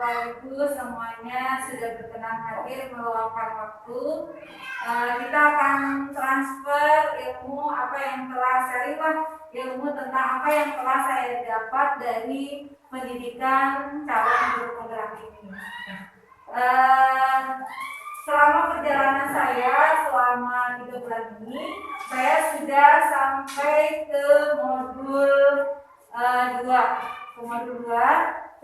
Bapak Ibu semuanya sudah berkenan hadir meluangkan waktu. Kita akan transfer ilmu apa yang telah ilmu tentang apa yang telah saya dapat dari pendidikan calon guru penggerak ini. Selama perjalanan saya selama 3 bulan ini, saya sudah sampai ke modul 2.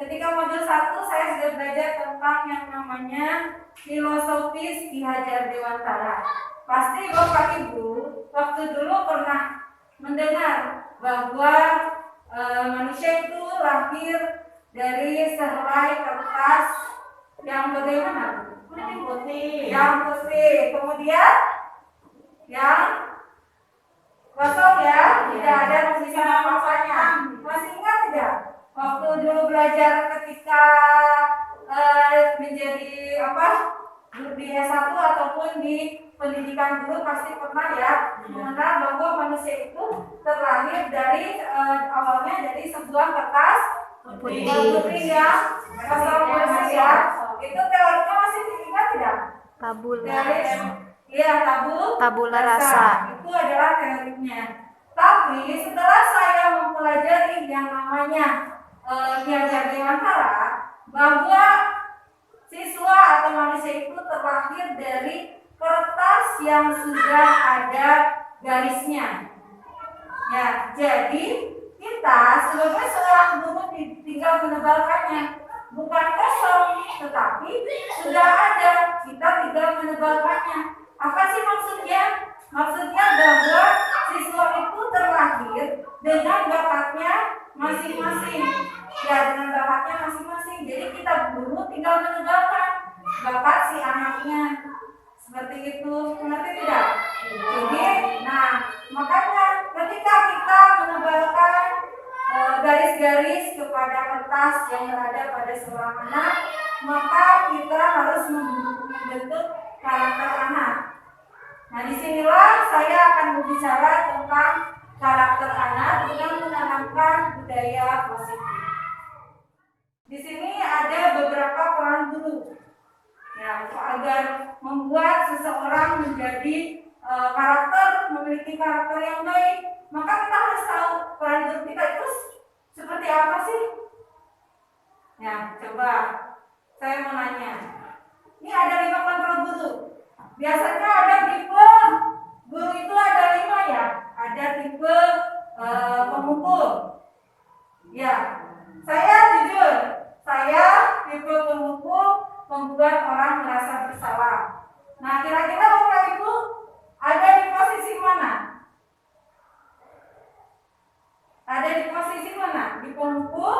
Ketika modul 1 saya sudah belajar tentang yang namanya filosofis Ki Hajar Dewantara. Pasti Bapak Ibu waktu dulu pernah mendengar bahwa manusia itu lahir dari sehelai kertas yang bagaimana? Putih. Yang putih. Kemudian yang kosong ya, tidak ada tulisan apa-apanya. Masih ingat tidak? Waktu dulu belajar ketika menjadi di S1 ataupun di pendidikan dulu pasti pernah ya mengenal bahwa manusia itu terlahir dari awalnya dari sebuah kertas putih ya, kosong bersih ya. Itu teorinya masih diingat tidak? Tabula rasa. Itu adalah teorinya. Tapi setelah saya mempelajari yang namanya Ki Hajar Dewantara, bahwa siswa atau manusia itu terlahir dari kertas yang sudah ada garisnya. Ya, jadi kita sebagai seorang guru tinggal menebalkannya, bukan kosong, tetapi sudah ada. Kita tinggal menebalkannya. Apa sih maksudnya? Maksudnya bahwa siswa itu terlahir dengan bakatnya masing-masing. Ya, dengan bakatnya masing-masing. Jadi kita guru tinggal menebalkan bakat si anaknya. Seperti itu, mengerti tidak? Jadi, makanya ketika kita menebalkan garis-garis kepada kertas yang berada pada seorang anak, maka kita harus membentuk karakter anak. Nah, disinilah saya akan berbicara tentang karakter anak dengan menanamkan budaya positif. Di sini ada beberapa peran guru, ya, agar membuat seseorang menjadi memiliki karakter yang baik. Maka kita harus tahu peran guru kita itu seperti apa sih? Ya, coba saya mau nanya. Ini ada 5 kontrol guru. Biasanya ada tipe guru itu ada 5 ya. Ada tipe pemukul. Ya, saya jujur, saya tipe pemukul membuat orang merasa bersalah. Nah, kira-kira Bapak Ibu ada di posisi mana? Ada di posisi mana? Di pemukul,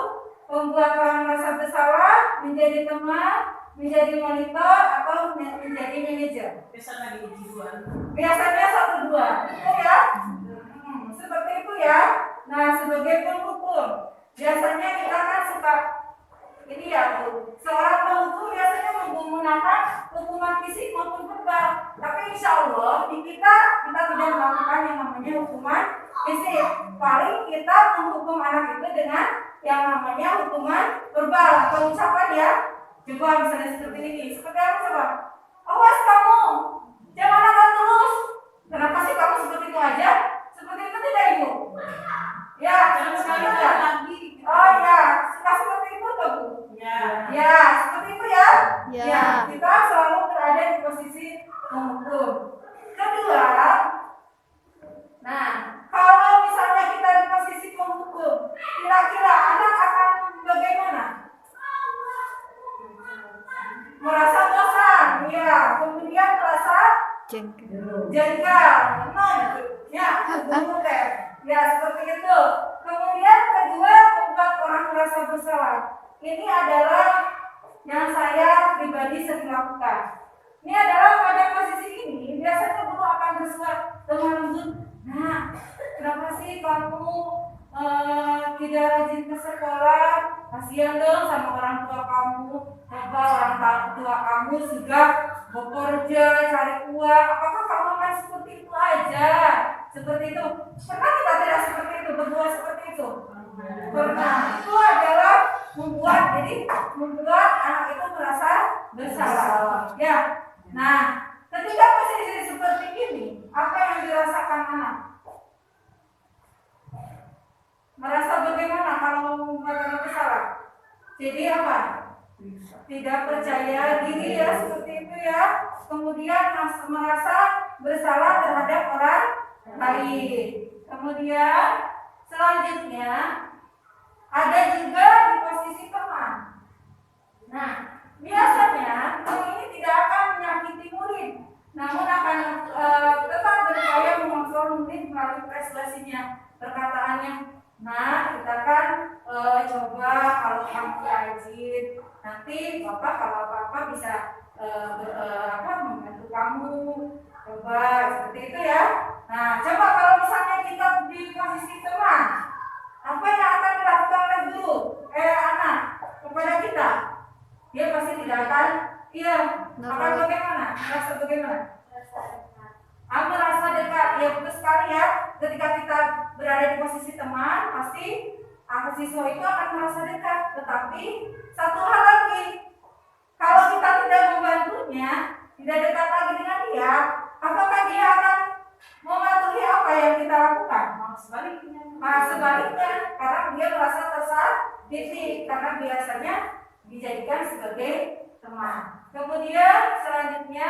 membuat orang merasa bersalah, menjadi teman, menjadi monitor, atau menjadi manajer? Biasanya 1-2, itu ya? Seperti itu ya. Nah, sebagai pemukul, biasanya kita kan suka ini ya, Bu. Seorang pemukul biasanya menggunakan hukuman fisik maupun verbal. Tapi insya Allah di kita tidak melakukan yang namanya hukuman fisik. Paling kita menghukum anak itu dengan yang namanya hukuman verbal atau ucapan ya. Coba misalnya seperti ini. Seperti apa coba? Awas kamu, jangan nakal terus. Kenapa sih kamu seperti itu aja? Seperti itu tidak Ibu? Ya, jangan sekali lagi. Oh ya, suka seperti itu toh Bu? Ya, seperti itu ya. Ya, kita selalu berada di posisi pemukul. Kedua, kalau misalnya kita di posisi pemukul, kira-kira anak akan bagaimana? Merasa bosan, ya. Kemudian merasa jengkel, ya seperti itu. Kemudian kedua, membuat orang merasa bersalah. Ini adalah yang saya pribadi sering lakukan. Ini adalah pada posisi ini biasanya guru akan bersuara dengan lembut. Nah, kenapa sih kamu tidak rajin ke sekolah? Kasihan dong sama orang tua kamu. Coba orang tua kamu sudah bekerja cari uang. Apakah kamu akan seperti itu aja? Seperti itu. Pernah kita tidak seperti itu, berdua seperti itu? Pernah. Itu adalah membuat anak bersalah. Ya. Nah, ketika posisi seperti ini, apa yang dirasakan anak? Merasa bagaimana kalau mengatakan bersalah? Jadi apa? Tidak percaya diri ya, seperti itu ya. Kemudian merasa bersalah terhadap orang lain. Kemudian selanjutnya ada juga di posisi teman. Nah, biasanya guru ini tidak akan menyakiti murid, namun akan tetap berupaya mengontrol murid melalui ekspresinya, perkataannya. Nah, kita kan coba kalau kamu rajin, nanti bapak kalau apa-apa bisa membantu kamu. Coba seperti itu ya. Nah, coba kalau misalnya kita di posisi teman, apa yang akan dilakukan oleh guru, anak kepada kita? Dia pasti tidak akan, akan bagaimana? Merasa bagaimana? Merasa dekat, ya betul sekali ya. Ketika kita berada di posisi teman, pasti siswa itu akan merasa dekat. Tetapi satu hal lagi, kalau kita tidak membantunya, tidak dekat lagi dengan dia, apakah dia akan mematuhi apa yang kita lakukan? Sebaliknya, karena dia merasa tersakiti, karena biasanya dijadikan sebagai teman. Kemudian selanjutnya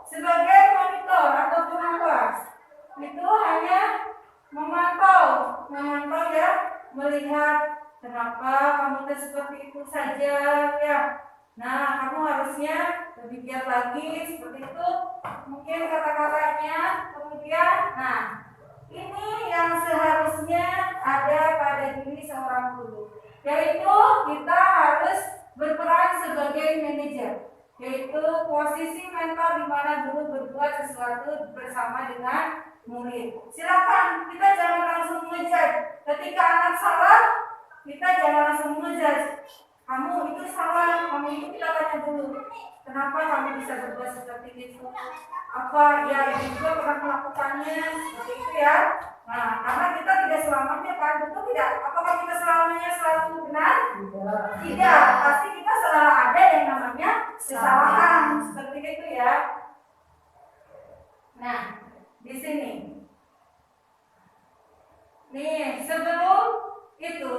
sebagai monitor atau pengawas, itu hanya memantau ya, melihat kenapa kamu seperti itu saja ya. Nah, kamu harusnya lebih giat lagi seperti itu. Mungkin kata-katanya. Kemudian, nah, ini yang seharusnya ada pada diri seorang guru, yaitu kita harus berperan sebagai manajer, yaitu posisi mentor di mana guru berbuat sesuatu bersama dengan murid. Silakan, kita jangan langsung ngejudge. Ketika anak salah, kita jangan langsung ngejudge. Kamu itu salah, kamu itu kita tanya dulu. Kenapa kamu bisa berbuat seperti itu? Apa ya ini juga pernah melakukannya seperti itu ya? Nah, karena kita tidak selamanya kan, betul tidak? Apakah kita selamanya selalu benar? Tidak. Pasti kita selalu ada yang namanya kesalahan seperti itu ya. Nah, di sini. Nih, sebelum itu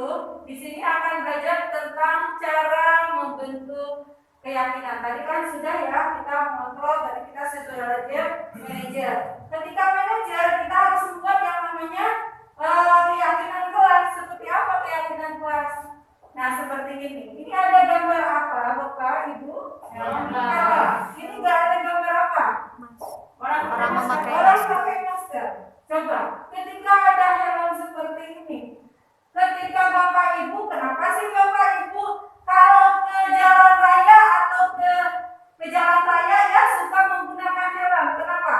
di sini akan belajar tentang cara membentuk keyakinan. Tadi kan sudah ya, kita mengontrol, tadi kita sebagai manajer. Ketika manajer, kita harus membuat yang namanya keyakinan kelas. Seperti apa keyakinan kelas? Nah, seperti ini. Ini ada gambar apa, Bapak, Ibu? Ini nggak ada gambar apa? Orang pakai masker. Coba, ketika ada helm seperti ini, ketika Bapak Ibu, kenapa sih Bapak Ibu kalau ke jalan raya atau ke jalan raya ya suka menggunakan helm? Kenapa?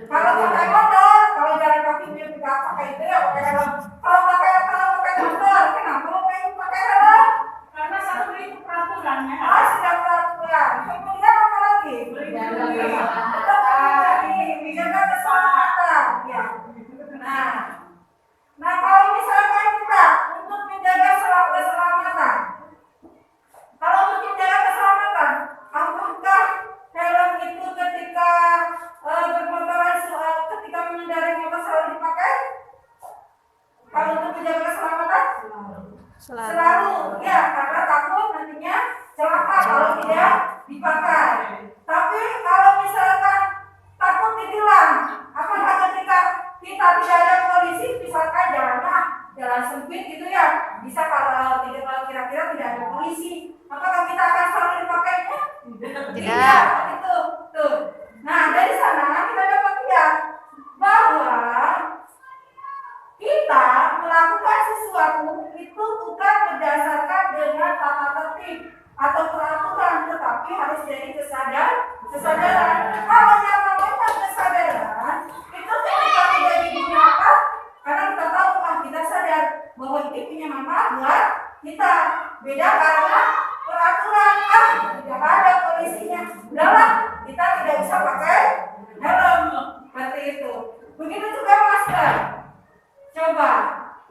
Kalau pakai motor, kalau jalan kaki dia tidak pakai itu ya pakai helm. Kalau pakai motor, kenapa Bapak Ibu pakai helm? Karena satu itu peraturannya. Sudah peraturan. Kemudian apa lagi? Menjaga keselamatan. Ya. Nah, kalau misalkan kita untuk menjaga keselamatan, kalau untuk menjaga keselamatan, apakah helm itu ketika bermotoran, ketika mengendarai motor selalu dipakai? Kalau untuk menjaga keselamatan? Selalu. Ya, karena takut nantinya celaka kalau tidak dipakai. Tapi kalau misalkan takut ditilang, apakah ketika kita tidak ada polisi, misalkan jalan sempit gitu ya, bisa kalau kira-kira tidak ada polisi, apakah kita akan selalu dipakainya? Tidak. Itu tuh. Nah, dari sana kita dapat lihat bahwa kita melakukan sesuatu itu bukan berdasarkan dengan tata tertib atau peraturan, tetapi harus dari kesadaran. Kalau yang namanya kesadaran itu ketika tidak digunakan, karena kita tahu kita sadar bahwa ini punya manfaat buat kita. Beda karena peraturan, tidak ada polisinya, udahlah kita tidak bisa pakai helm seperti itu. Begitu juga masker. Coba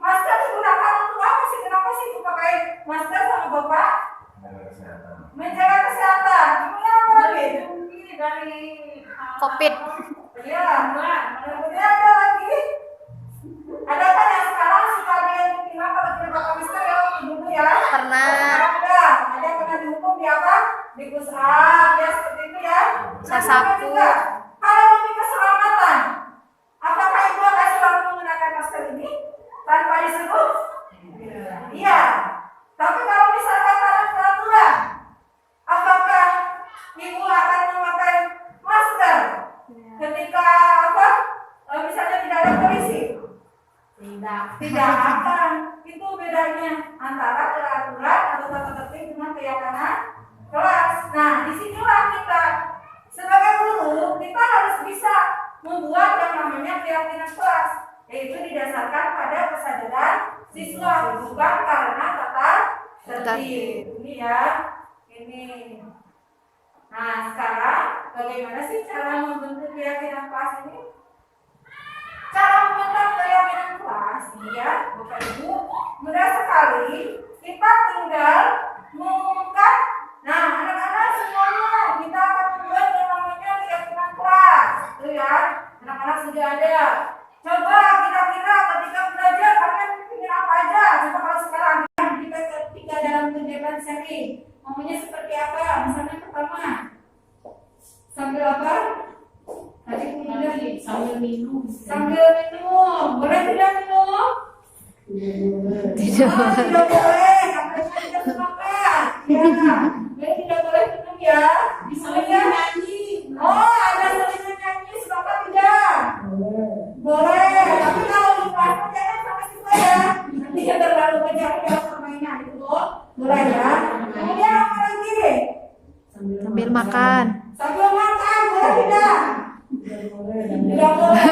masker digunakan untuk apa sih? Kenapa sih pakai masker sama Bapak? COVID. Iya, kemudian ada lagi. Ada kan yang sekarang suka ada yang ditilang kalau tidak pakai masker ya dulu ya. Pernah. Ada yang pernah dihukum di apa? Di pusat ya seperti itu ya. Sasapu. Kalau demi keselamatan, apakah ibu akan selalu menggunakan masker ini tanpa disuruh? Iya. Tapi kalau misalkan ada peraturan, apakah ibu akan memakai masker ketika apa? Misalnya tidak ada polisi? Tidak akan. Itu bedanya antara peraturan atau tata tertib dengan keyakinan kelas. Nah, disinilah kita sebagai guru kita harus bisa membuat yang namanya keyakinan kelas, yaitu didasarkan pada kesadaran siswa, bukan karena tata tertib. Ini ya, ini. Nah, sekarang bagaimana sih cara membentuk keyakinan kelas ini? Cara membentuk keyakinan kelas, ya, Bapak Ibu, mudah sekali. Kita tinggal mengumumkan. Nah, anak-anak semuanya kita akan membuat yang namanya keyakinan kelas, itu ya. Anak-anak sudah ada. Coba kira-kira ketika belajar kalian pikir apa aja? Coba kalau sekarang kita ketika dalam kegiatan sharing, maunya seperti apa? Misalnya pertama, sambil apa? Tadi kemudian sambil minum. Sambil minum, boleh tidak minum? Tidak. Tidak boleh, katanya tidak semangat. Ya, jadi tidak boleh minum ya. Misalnya nyanyi. Oh, ada selingan nyanyi, semangat tidak? Boleh, tapi kalau di kelas jangan sama siswa ya. Nanti ya terlalu kejar-kejar permainan itu loh. Boleh ya. Kemudian apa lagi? Sambil makan. Sambil makan, boleh tidak? Tidak boleh.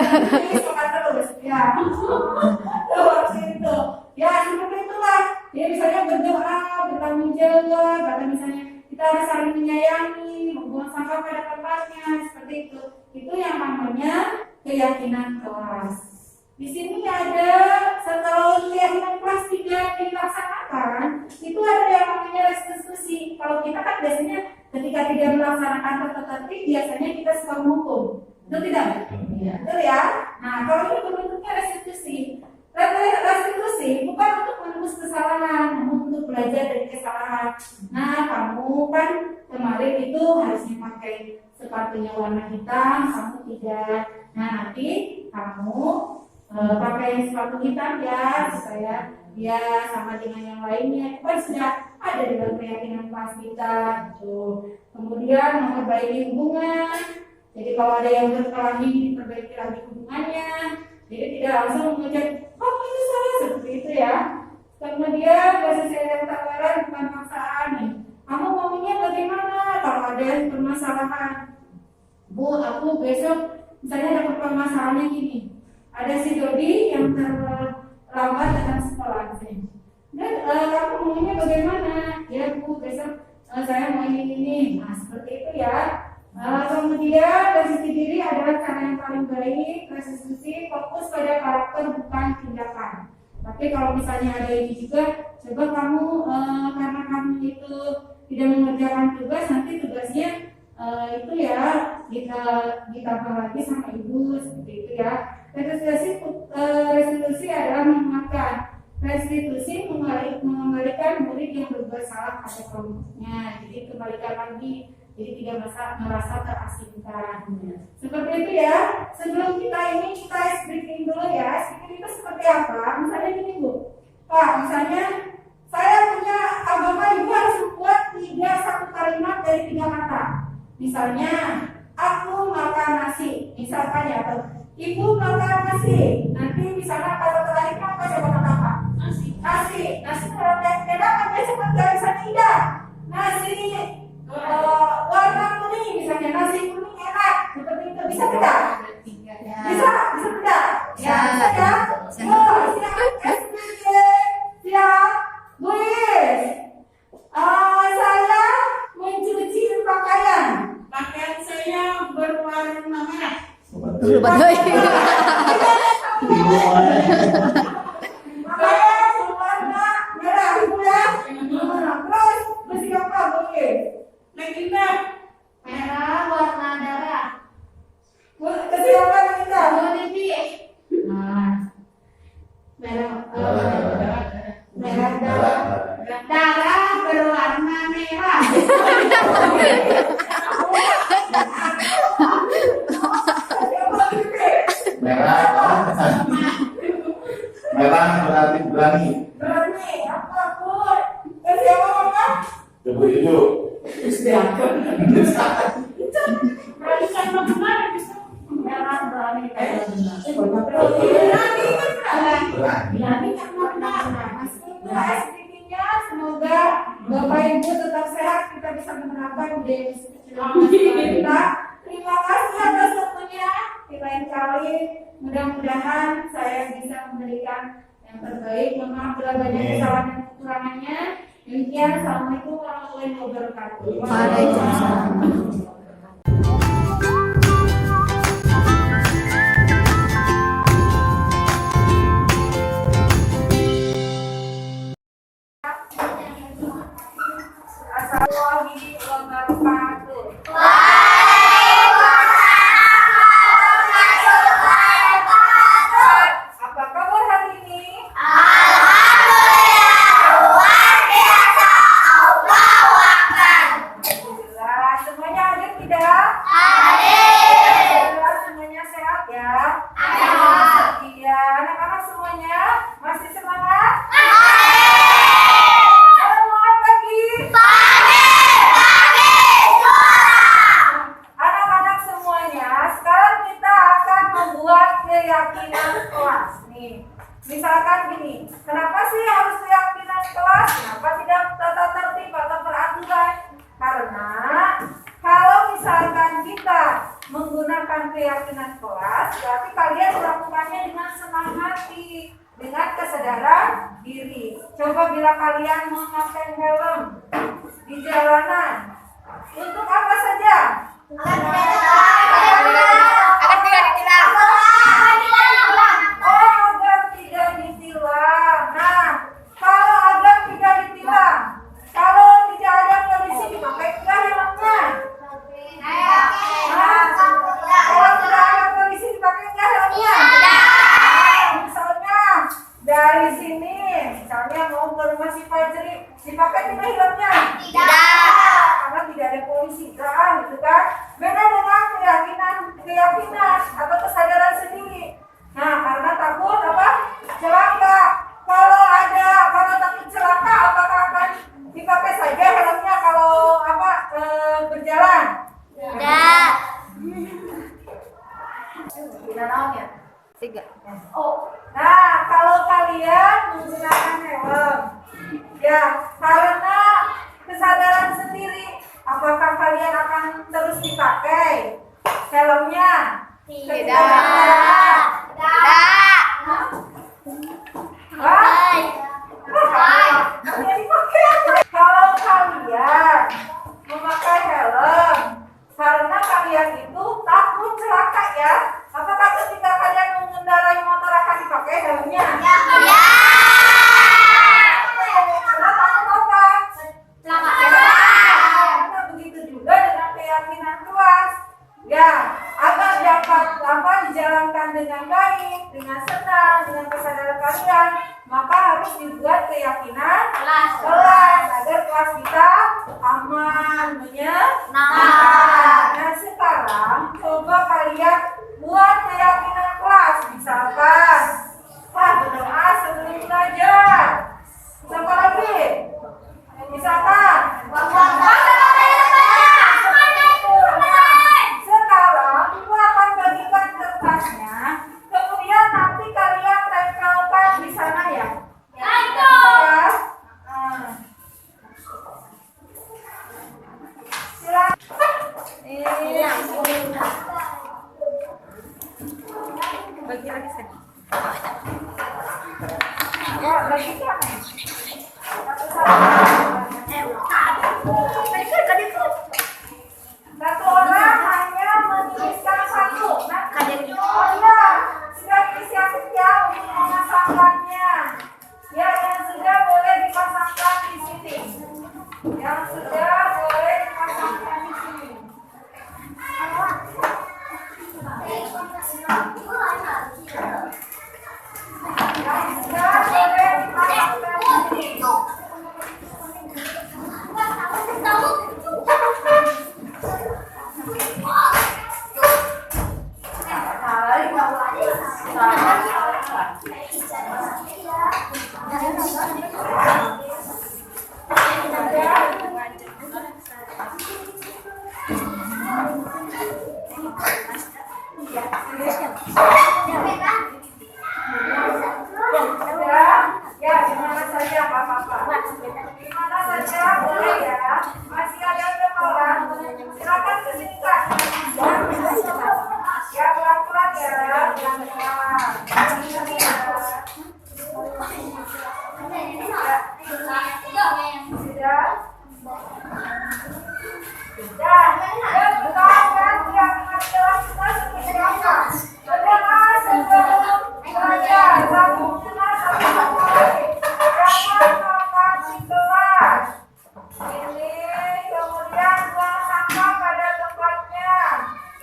Ini makan terus. Ya. Seperti itu. Ya, seperti itulah. Ya, misalnya berdoa, bertanggung jawab, atau misalnya kita harus saling menyayangi, membuang sampah pada tempatnya, seperti itu. Itu yang namanya keyakinan kelas. Di sini ada setelah keyakinan kelas tidak dilaksanakan, itu ada yang namanya restitusi. Kalau kita kan biasanya ketika tidak melaksanakan tata tertib, biasanya kita suka menghukum. Betul tidak? Iya. Betul ya? Nah, kalau ini bentuknya restitusi. Restitusi bukan untuk menembus kesalahan, namun untuk belajar dari kesalahan. Nah, kamu kan kemarin itu harusnya pakai sepatunya warna hitam, kamu tidak. Nah, nanti kamu pakai sepatu hitam ya, supaya ya sama dengan yang lainnya. Itu kan sudah ada dalam keyakinan kelas kita. Gitu. Kemudian memperbaiki hubungan. Jadi kalau ada yang berkelahi, diperbaiki lagi hubungannya. Jadi tidak langsung mengucap, oh itu salah, seperti itu ya. Kemudian kasih saya tawaran bukan paksaan nih. Kamu maunya bagaimana kalau ada permasalahan? Bu, aku besok misalnya dapat permasalahannya gini. Ada si Dodi yang terlambat datang sekolah sini. Dan kamu maunya bagaimana? Ya Bu, besok saya mau ini. Nah seperti itu ya. Kemudian dari sisi diri adalah cara yang paling baik. Restitusi fokus pada karakter bukan tindakan. Tapi kalau misalnya ada ini juga, coba kamu karena kamu itu tidak mengerjakan tugas, nanti tugasnya itu ya ditambah lagi sama ibu seperti itu ya. Restitusi adalah mengingatkan. Restitusi mengembalikan murid yang berbuat salah pada kelompoknya. Jadi kembalikan lagi. Jadi tidak merasa terasingkan. Seperti itu ya. Sebelum kita speaking dulu ya. Speaking itu seperti apa? Misalnya gini Bu. Pak, misalnya saya punya agama, ibu harus membuat satu kalimat dari 3 kata. Misalnya, aku makan nasi. Misalkan ya, ibu makan nasi. Nanti misalnya kata terakhirnya apa? Coba kata apa? Nasi. Nasi kalau bedakan dia seperti garisan indah. Nasi warna kuning, misalnya nasi kuning enak. Seperti itu bisa tidak? Bisa tidak? Ya, bisa ya. Siap, Luis. Saya mencuci pakaian. Pakaian saya berwarna merah. Pakaian berwarna merah, ibu ya. Terus bersikap apa, Luis? Legenda merah warna darah. Kesiapan kita. Nah, merah Darah berwarna merah. Merah berarti berani. Berani apa pun. Kesiapan apa? Coba itu. berani kan bagaimana bisa merah berani kayak Berani kan Berani. berani kan warna SPP-nya semoga Bapak Ibu tetap sehat, kita bisa menerapkan budaya kita. Terima kasih atas waktunya. Di lain kali mudah-mudahan saya bisa memberikan yang terbaik. Mohon maaf bila banyak kesalahan dan kekurangannya. Demikian, assalamualaikum warahmatullahi wabarakatuh. Waalaikumsalam. Assalamualaikum wabarakatuh. Apa kabar hari ini? Alhamdulillah. Semuanya hadir tidak? Alhamdulillah, semuanya sehat ya? Iya, anak-anak semuanya masih semangat? Selamat pagi. Anak-anak semuanya, sekarang kita akan membuat keyakinan kelas nih. Misalkan gini, kenapa sih harus keyakinan kelas? Kenapa tidak tata tertib atau peraturan? Karena kalau misalkan kita menggunakan keyakinan kelas, berarti kalian melakukannya dengan senang hati, dengan kesadaran diri. Coba bila kalian memakai helm di jalanan, untuk apa saja? Oh, agar tidak ditilang. Nah, kalau agar tidak ditilang, kalau tidak ada polisi dipakai enggak helmnya? Nah, kalau tidak ada polisi dipakai enggak helmnya? Misalnya dari sini, misalnya mau ke rumah si Fajri, dipakai tidak helmnya? Karena tidak ada polisi, kan, gitu kan? Beda dengan keyakinan atau kesadaran sendiri. Nah, karena takut apa? Celaka. Kalau takut celaka, apakah akan dipakai saja helmnya kalau berjalan? Tidak naon ya? 3. Oh, nah kalau kalian menggunakan helm, ya karena kesadaran sendiri, apakah kalian akan terus dipakai helmnya? Kalau kalian memakai helm karena kalian itu takut celaka ya, apakah ketika kalian mengendarai motor akan dipakai helmnya? Karena takut apa? Karena begitu juga dengan keyakinan kelas. Ya, agar dapat dijalankan dengan baik, dengan senang, dengan kesadaran kalian, maka harus dibuat keyakinan kelas agar kelas kita aman, menyenangkan. Nah, sekarang coba kalian buat keyakinan kelas, misalkan berdoa sebelum belajar. Siapa lagi? Misalkan sekarang ibu akan bagikan kertasnya, kemudian nanti kalian tempelkan di sana ya. Ya. Silakan. Bagi lagi sana. Ya, bagi sana. Satu orang hanya menuliskan satu. Nah, oh iya, sudah inisiatif ya untuk memasangkannya. Ya, yang sudah boleh dipasangkan di sini. Yang sudah boleh dipasangkan di sini. Masih ada yang orang? Silakan ke sini Kak. Ya pelan-pelan ya, pelan-pelan. Sudah. Sudah. Ya, bukan kan? Ya, jelas kita seperti apa? Bagaimana sebelum belajar? Satu kenal satu sama lain. Jangan makan di kelas. Ini kemudian buang sampah pada tempatnya.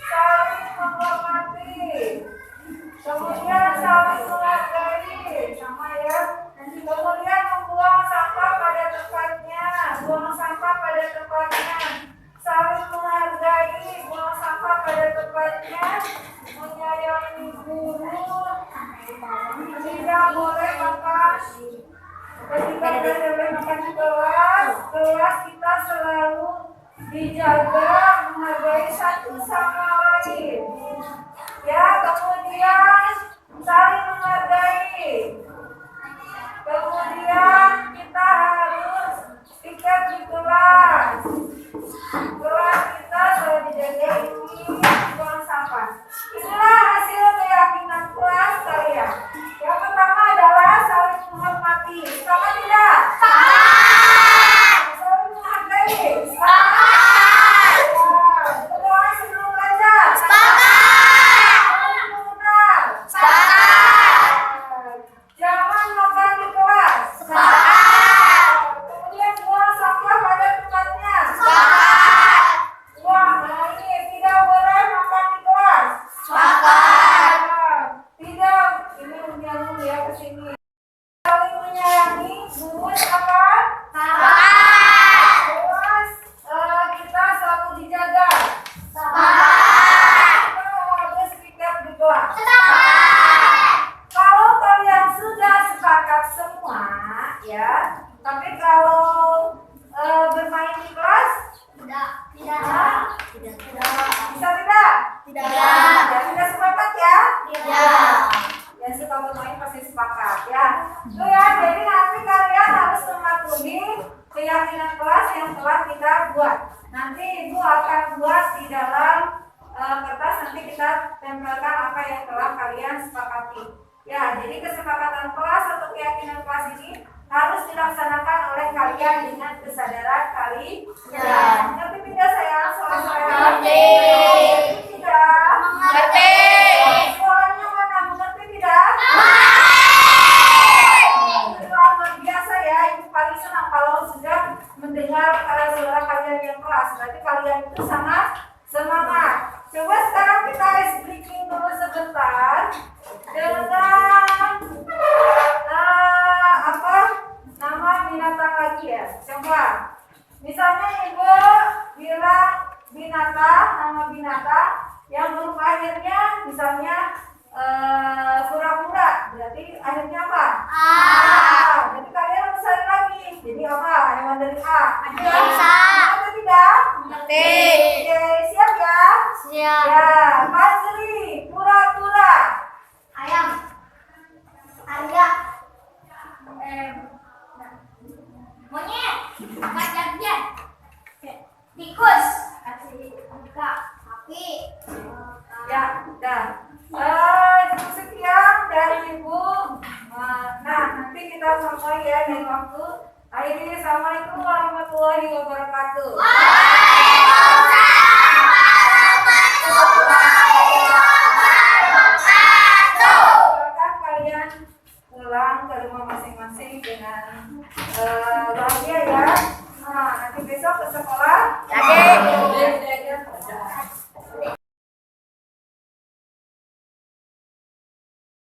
Saling menghormati. Kemudian saling menghargai. Sama ya. Kemudian membuang sampah pada tempatnya. Buang sampah pada tempatnya. Saling menghargai. Buang sampah pada tempatnya. Menyayangi guru. Tidak boleh makan. Ketika tidak boleh makan di kelas, kelas kita selalu dijaga, menghargai satu sama lain. Ya, kemudian saling menghargai. Kemudian kita harus tiket di kelas. Kelas kita selalu dijaga ini buang sampah. Inilah hasil keyakinan kelas kalian. Yang pertama adalah saling menghormati. Sama tidak? Saling menghargai. Berdoa sebelum belajar. Saling mengenal. Jangan makan di kelas. Kemudian buang sampah pada tempatnya. Buang. Nah ini tidak boleh makan di kelas. Tidak. Ini ujian ya ke sini. Saling menyayangi. Guru apa? Kelas kita selalu dijaga. Kita harus tiket di kelas. Kalau kalian sudah sepakat semua, ya. Tapi kalau bermain di kelas, bisa tidak? Ya, tidak sepakat ya? Ya suka bermain pasti sepakat ya. Itu ya. Jadi nanti kalian harus mematuhi keyakinan kelas yang telah kita buat. Nanti ibu akan buat di dalam kertas. Nanti kita tempelkan apa yang telah kalian sepakati. Ya, jadi kesepakatan kelas atau keyakinan kelas ini harus dilaksanakan oleh kalian dengan kesadaran kalian. Ngerti tidak sayang? Soal saya. Ngerti. Tidak. Ngerti. Soalnya mana? Mengerti tidak? Luar biasa ya. Ibu paling senang kalau sudah mendengar suara kalian yang kelas. Berarti kalian itu sangat semangat. Coba sekarang kita ice breaking dulu sebentar dengan apa nama binatang lagi ya. Coba misalnya ibu bilang binatang, nama binatang yang huruf akhirnya misalnya pura-pura, berarti akhirnya apa? A. Jadi kalian harus cari lagi. Jadi apa? Hewan dari A. Bisa. Atau tidak? Ngerti. Oke, siap ya? Siap. Ya, Fazli, pura-pura. Ayam. Arya. Monyet. Kacangnya. Tikus. Sapi. Ya, udah. Cukup sekian dari Ibu. Nah, nanti kita mulai ya dari waktu. Akhirnya, Assalamualaikum warahmatullahi wabarakatuh. Silakan kalian pulang ke rumah masing-masing dengan bahagia ya. Nah, nanti besok ke sekolah.